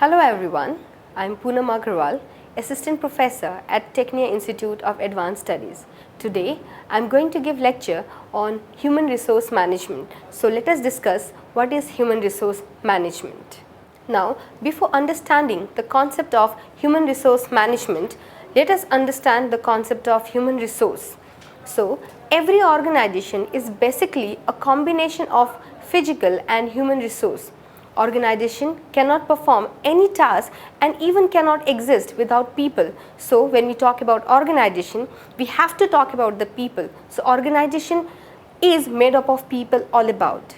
Hello everyone, I am Poonam Agarwal, Assistant Professor at Technia Institute of Advanced Studies. Today I am going to give lecture on Human Resource Management. So let us discuss what is Human Resource Management. Now, before understanding the concept of Human Resource Management, let us understand the concept of human resource. So, every organization is basically a combination of physical and human resource. Organization cannot perform any task and even cannot exist without people. So when we talk about organization, we have to talk about the people. So organization is made up of people all about.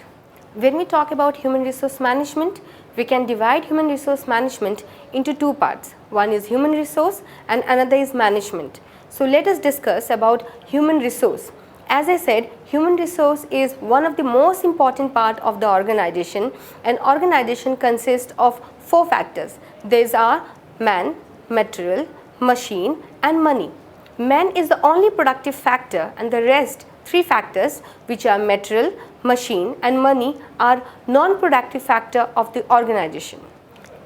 When we talk about human resource management, we can divide human resource management into two parts. One is human resource and another is management. So let us discuss about human resource. As I said, human resource is one of the most important part of the organization. An organization consists of four factors. These are man, material, machine and money. Man is the only productive factor and the rest three factors, which are material, machine and money, are non-productive factor of the organization.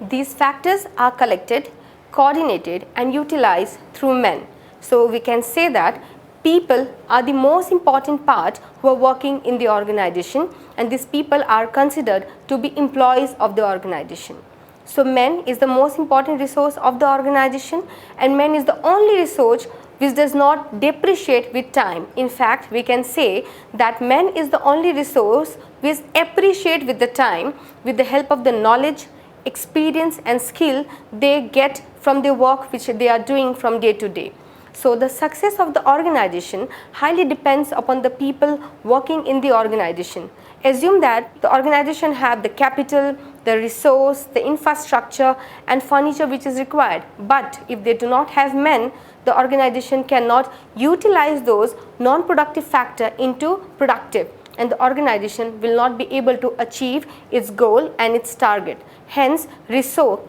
These factors are collected, coordinated and utilized through men. So we can say that people are the most important part who are working in the organization, and these people are considered to be employees of the organization. So man is the most important resource of the organization, and man is the only resource which does not depreciate with time. In fact, we can say that man is the only resource which appreciate with the time with the help of the knowledge, experience and skill they get from the work which they are doing from day to day. So the success of the organization highly depends upon the people working in the organization. Assume that the organization have the capital, the resource, the infrastructure and furniture which is required. But if they do not have men, the organization cannot utilize those non-productive factor into productive, and the organization will not be able to achieve its goal and its target. Hence, resource,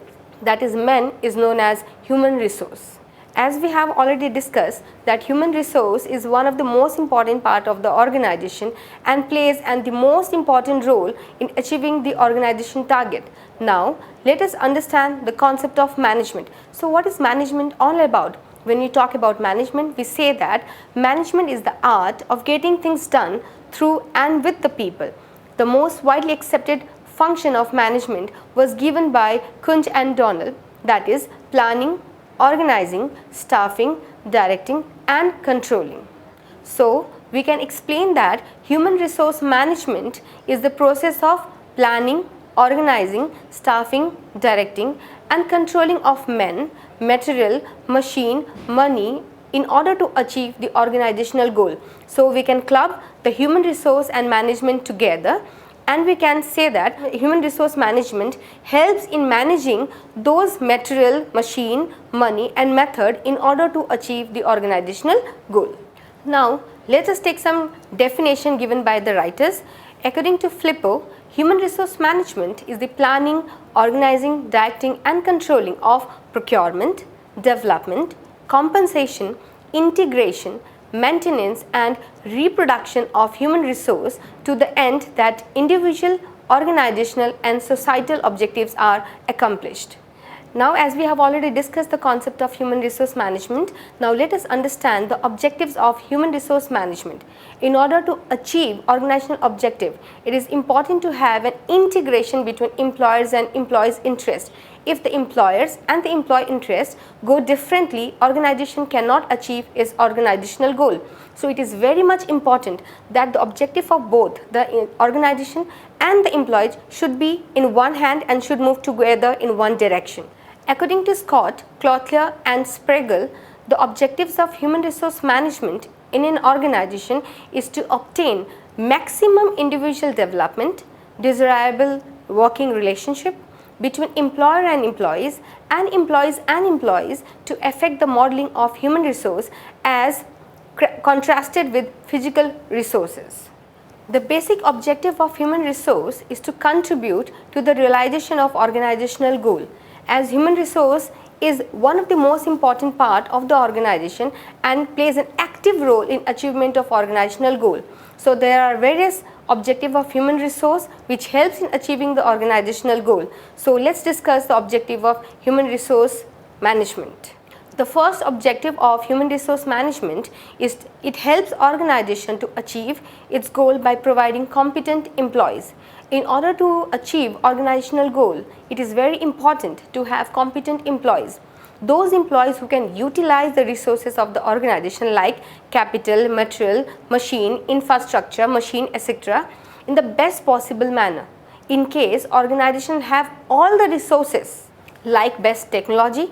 that is men, is known as human resource. As we have already discussed that human resource is one of the most important part of the organization and plays the most important role in achieving the organization target. Now let us understand the concept of management. So what is management all about? When we talk about management, we say that management is the art of getting things done through and with the people. The most widely accepted function of management was given by Kunz and Donald, that is planning, organizing, staffing, directing and controlling. So we can explain that human resource management is the process of planning, organizing, staffing, directing and controlling of men, material, machine, money in order to achieve the organizational goal. So we can club the human resource and management together, and we can say that human resource management helps in managing those material, machine, money and method in order to achieve the organizational goal. Now let us take some definition given by the writers. According to Flippo, human resource management is the planning, organizing, directing and controlling of procurement, development, compensation, integration, maintenance and reproduction of human resource to the end that individual, organizational and societal objectives are accomplished. Now, as we have already discussed the concept of human resource management, now let us understand the objectives of human resource management. In order to achieve organizational objective, it is important to have an integration between employers and employees' interest. If the employers and the employee interests go differently, organization cannot achieve its organizational goal. So it is very much important that the objective of both the organization and the employees should be in one hand and should move together in one direction. According to Scott, Clouthier and Sprague, the objectives of human resource management in an organization is to obtain maximum individual development, desirable working relationship between employer and employees to affect the modeling of human resource as contrasted with physical resources. The basic objective of human resource is to contribute to the realization of organizational goal. As human resource is one of the most important part of the organization and plays an active role in achievement of organizational goal. So there are various objectives of human resource which helps in achieving the organizational goal. So let's discuss the objective of human resource management. The first objective of human resource management is it helps organization to achieve its goal by providing competent employees. In order to achieve organizational goal, it is very important to have competent employees. Those employees who can utilize the resources of the organization like capital, material, machine, infrastructure, machine, etc. in the best possible manner. In case organization have all the resources like best technology,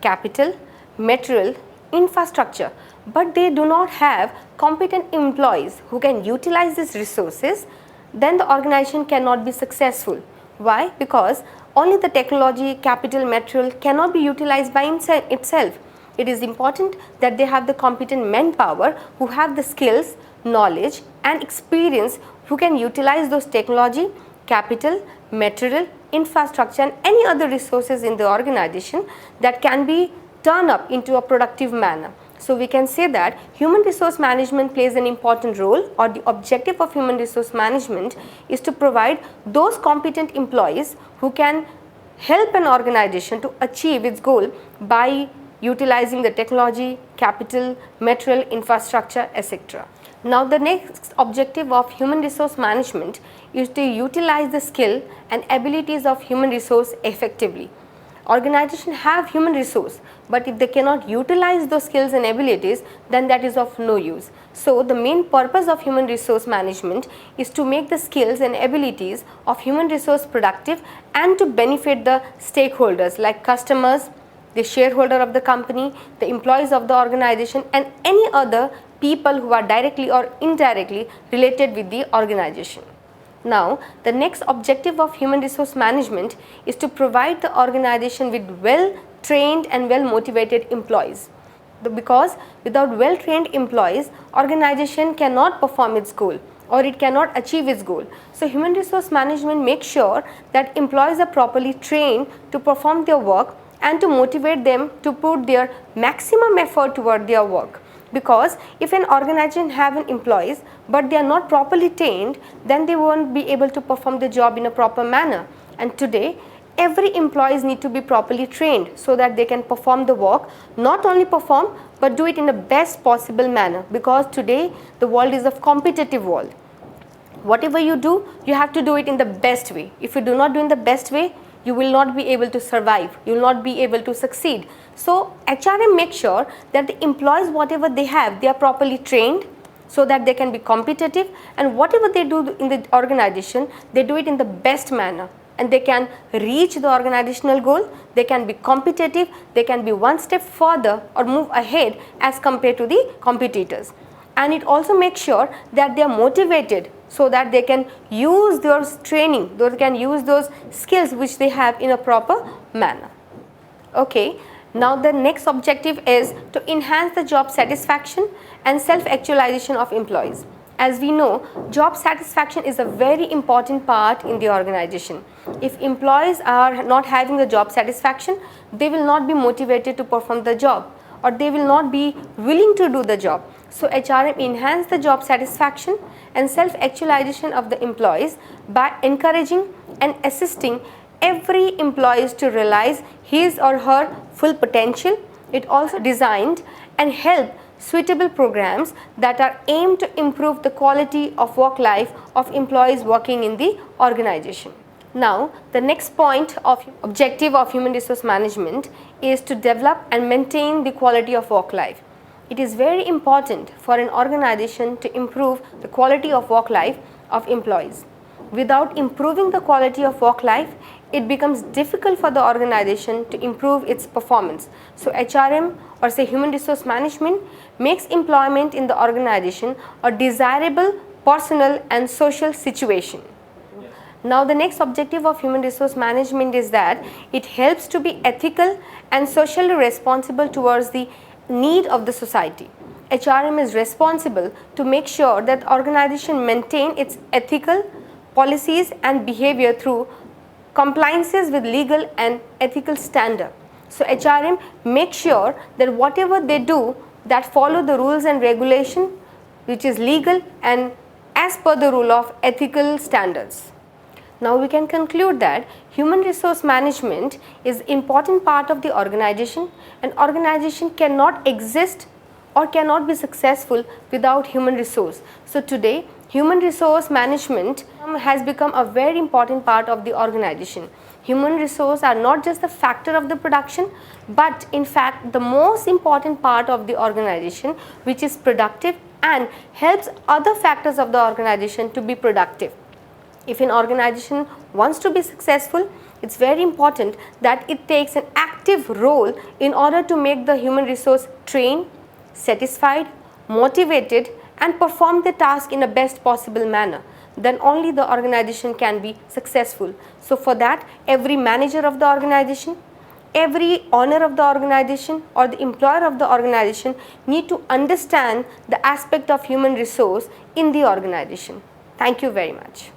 capital, material, infrastructure, but they do not have competent employees who can utilize these resources, then the organization cannot be successful. Why? Because only the technology, capital, material cannot be utilized by itself. It is important that they have the competent manpower who have the skills, knowledge and experience who can utilize those technology, capital, material, infrastructure and any other resources in the organization that can be turned up into a productive manner. So we can say that human resource management plays an important role, or the objective of human resource management is to provide those competent employees who can help an organization to achieve its goal by utilizing the technology, capital, material, infrastructure, etc. Now the next objective of human resource management is to utilize the skill and abilities of human resource effectively. Organization have human resource, but if they cannot utilize those skills and abilities, then that is of no use. So the main purpose of human resource management is to make the skills and abilities of human resource productive and to benefit the stakeholders like customers, the shareholder of the company, the employees of the organization and any other people who are directly or indirectly related with the organization. Now, the next objective of human resource management is to provide the organization with well-trained and well-motivated employees. Because without well-trained employees, organization cannot perform its goal or it cannot achieve its goal. So, human resource management makes sure that employees are properly trained to perform their work and to motivate them to put their maximum effort toward their work. Because if an organization have an employees but they are not properly trained, then they won't be able to perform the job in a proper manner. And today every employees need to be properly trained so that they can perform the work, not only perform but do it in the best possible manner, because today the world is a competitive world. Whatever you do, you have to do it in the best way. If you do not do in the best way, you will not be able to survive, you will not be able to succeed. So HRM makes sure that the employees, whatever they have, they are properly trained so that they can be competitive, and whatever they do in the organization, they do it in the best manner and they can reach the organizational goal, they can be competitive, they can be one step further or move ahead as compared to the competitors. And it also makes sure that they are motivated so that they can use their training, they can use those skills which they have in a proper manner. Okay. Now the next objective is to enhance the job satisfaction and self-actualization of employees. As we know, job satisfaction is a very important part in the organization. If employees are not having the job satisfaction, they will not be motivated to perform the job or they will not be willing to do the job. So HRM enhance the job satisfaction and self-actualization of the employees by encouraging and assisting every employee to realize his or her full potential. It also designed and help suitable programs that are aimed to improve the quality of work life of employees working in the organization. Now, the next point of objective of human resource management is to develop and maintain the quality of work life. It is very important for an organization to improve the quality of work life of employees. Without improving the quality of work life, it becomes difficult for the organization to improve its performance. So HRM, or say human resource management, makes employment in the organization a desirable personal and social situation. Now the next objective of human resource management is that it helps to be ethical and socially responsible towards the need of the society. HRM is responsible to make sure that organization maintain its ethical policies and behavior through compliances with legal and ethical standard. So HRM makes sure that whatever they do that follow the rules and regulation which is legal and as per the rule of ethical standards. Now we can conclude that human resource management is an important part of the organization. An organization cannot exist or cannot be successful without human resource. So today, human resource management has become a very important part of the organization. Human resource are not just the factor of the production, but in fact the most important part of the organization, which is productive and helps other factors of the organization to be productive. If an organization wants to be successful, it's very important that it takes an active role in order to make the human resource trained, satisfied, motivated and perform the task in the best possible manner. Then only the organization can be successful. So for that, every manager of the organization, every owner of the organization or the employer of the organization need to understand the aspect of human resource in the organization. Thank you very much.